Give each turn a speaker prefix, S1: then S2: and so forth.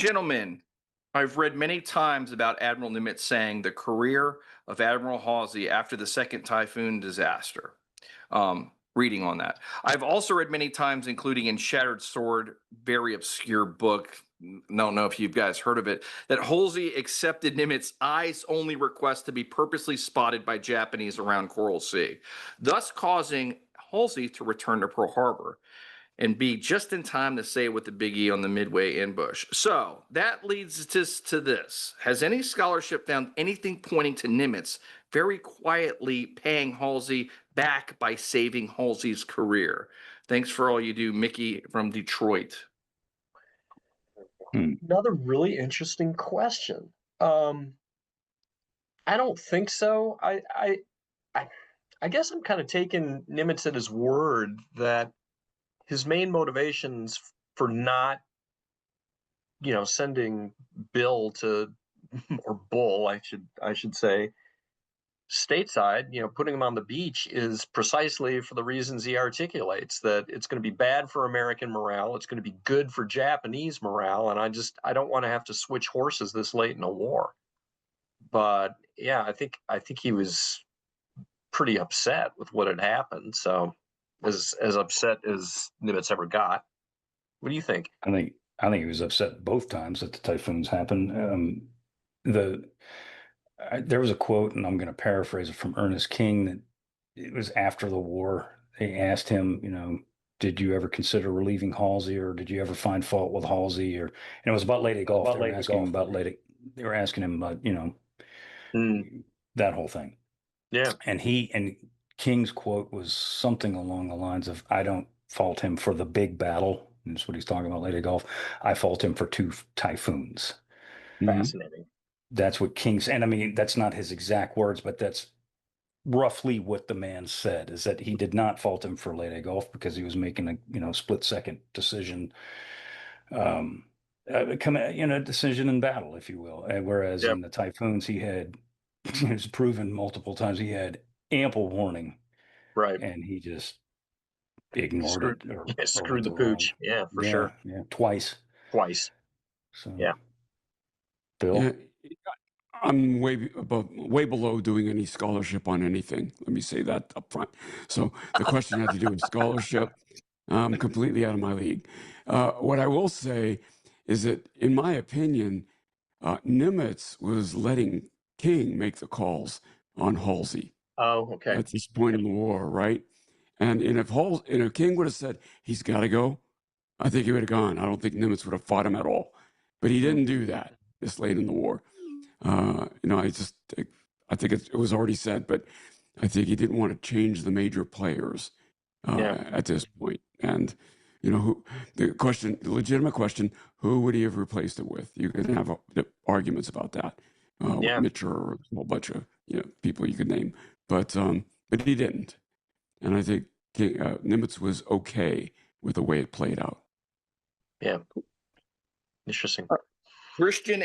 S1: Gentlemen, I've read many times about Admiral Nimitz saying the career of Admiral Halsey after the second typhoon disaster. Reading on that. I've also read many times, including in Shattered Sword, very obscure book. Don't know if you guys heard of it, that Halsey accepted Nimitz's eyes only request to be purposely spotted by Japanese around Coral Sea, thus causing Halsey to return to Pearl Harbor and be just in time to save with the Big E on the Midway ambush. So that leads us to this. Has any scholarship found anything pointing to Nimitz very quietly paying Halsey back by saving Halsey's career? Thanks for all you do, Mickey from Detroit.
S2: Another really interesting question. I don't think so. I, I guess I'm kind of taking Nimitz at his word that his main motivations for not, sending Bill to or Bull, I should say, stateside, putting him on the beach is precisely for the reasons he articulates, that it's going to be bad for American morale, it's going to be good for Japanese morale, and I don't want to have to switch horses this late in the war. But yeah, I think he was pretty upset with what had happened. So as upset as Nimitz ever got. What do you think?
S3: I think he was upset both times that the typhoons happened. There was a quote, and I'm going to paraphrase it from Ernest King, that it was after the war. They asked him, did you ever consider relieving Halsey, or did you ever find fault with Halsey? And it was about Leyte Gulf. They were asking him about, that whole thing.
S2: Yeah.
S3: And King's quote was something along the lines of, I don't fault him for the big battle. And that's what he's talking about, Leyte Gulf. I fault him for 2 typhoons.
S2: Fascinating.
S3: That's what King said. And I mean, that's not his exact words, but that's roughly what the man said, is that he did not fault him for Leyte Gulf because he was making a split-second decision, decision in battle, if you will. Whereas
S2: Yep.
S3: in the typhoons, it was proven multiple times, he had ample warning,
S2: Right.
S3: and he just ignored it. Or
S2: Screwed the pooch. Yeah, for sure.
S3: Yeah, twice. So,
S2: Yeah.
S3: Bill?
S4: Yeah, I'm way below doing any scholarship on anything. Let me say that up front. So the question had to do with scholarship. I'm completely out of my league. What I will say is that, in my opinion, Nimitz was letting King make the calls on Halsey.
S2: Oh, okay.
S4: At this point in the war, right? And if King would have said he's got to go, I think he would have gone. I don't think Nimitz would have fought him at all. But he didn't do that this late in the war. I think it was already said, but I think he didn't want to change the major players at this point. And the legitimate question, who would he have replaced it with? You can have arguments about that. With Mitchell or a whole bunch of people you could name, but he didn't. And I think Nimitz was okay with the way it played out.
S2: Yeah. Interesting.
S1: Christian